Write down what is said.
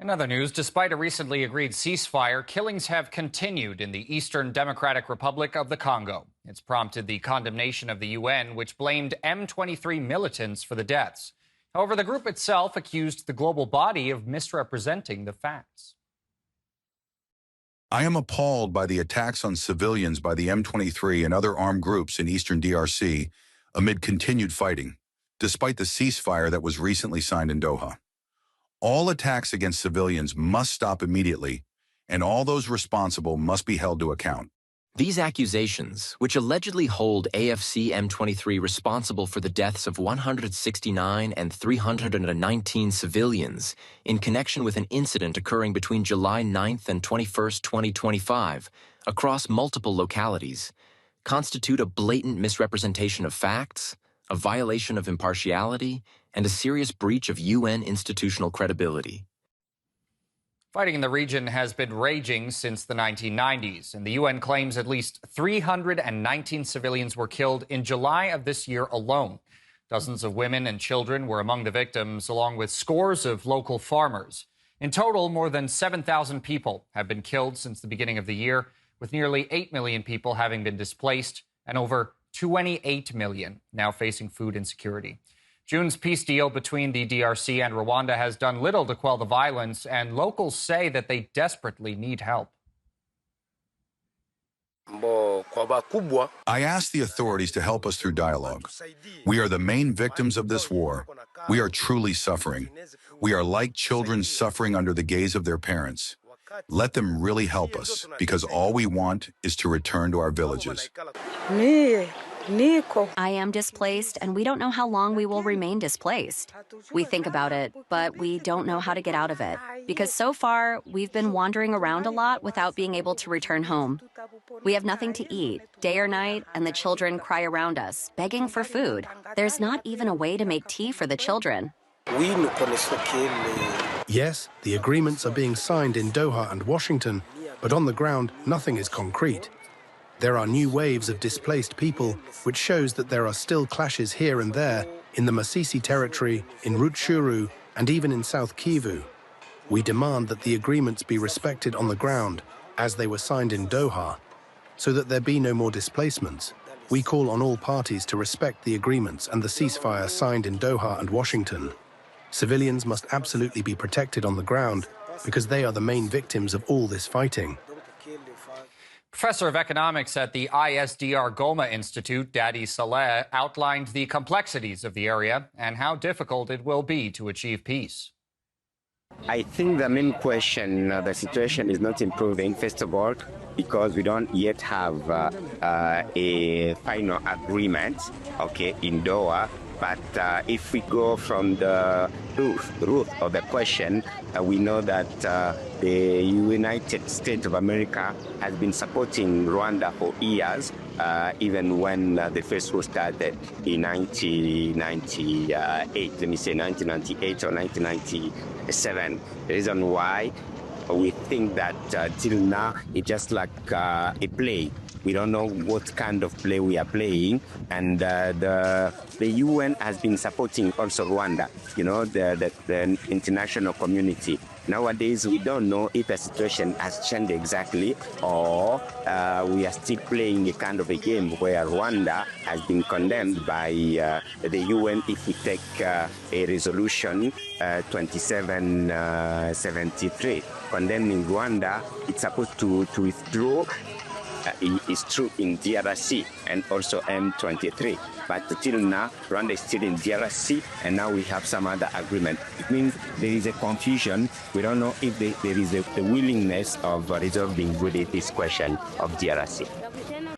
In other news, despite a recently agreed ceasefire, killings have continued in the Eastern Democratic Republic of the Congo. It's prompted the condemnation of the UN, which blamed M23 militants for the deaths. However, the group itself accused the global body of misrepresenting the facts. I am appalled by the attacks on civilians by the M23 and other armed groups in eastern DRC amid continued fighting, despite the ceasefire that was recently signed in Doha. All attacks against civilians must stop immediately, and all those responsible must be held to account. These accusations, which allegedly hold AFC M23 responsible for the deaths of 169 and 319 civilians in connection with an incident occurring between July 9th and 21st, 2025, across multiple localities, constitute a blatant misrepresentation of facts, a violation of impartiality, and a serious breach of UN institutional credibility. Fighting in the region has been raging since the 1990s, and the UN claims at least 319 civilians were killed in July of this year alone. Dozens of women and children were among the victims, along with scores of local farmers. In total, more than 7,000 people have been killed since the beginning of the year, with nearly 8 million people having been displaced and over 28 million now facing food insecurity. June's peace deal between the DRC and Rwanda has done little to quell the violence, and locals say that they desperately need help. I ask the authorities to help us through dialogue. We are the main victims of this war. We are truly suffering. We are like children suffering under the gaze of their parents. Let them really help us, because all we want is to return to our villages. I am displaced, and we don't know how long we will remain displaced. We think about it, but we don't know how to get out of it. Because so far, we've been wandering around a lot without being able to return home. We have nothing to eat, day or night, and the children cry around us, begging for food. There's not even a way to make tea for the children. Yes, the agreements are being signed in Doha and Washington, but on the ground, nothing is concrete. There are new waves of displaced people, which shows that there are still clashes here and there in the Masisi territory, in Rutshuru, and even in South Kivu. We demand that the agreements be respected on the ground, as they were signed in Doha, so that there be no more displacements. We call on all parties to respect the agreements and the ceasefire signed in Doha and Washington. Civilians must absolutely be protected on the ground, because they are the main victims of all this fighting. Professor of Economics at the ISDR Goma Institute, Dady Saleh, outlined the complexities of the area and how difficult it will be to achieve peace. I think the main question, the situation is not improving, first of all, because we don't yet have a final agreement, in Doha. But if we go from the root of the question, we know that the United States of America has been supporting Rwanda for years, even when the first war started in 1998, let me say 1998 or 1997. The reason why we think that till now it's just like a play. We don't know what kind of play we are playing, and the UN has been supporting also Rwanda, the international community. Nowadays, we don't know if the situation has changed exactly, or we are still playing a kind of a game where Rwanda has been condemned by the UN if we take a resolution 2773 condemning Rwanda. It's supposed to withdraw. Is true in DRC and also M23. But till now, Rwanda is still in DRC, and now we have some other agreement. It means there is a confusion. We don't know if there is a willingness of resolving really this question of DRC.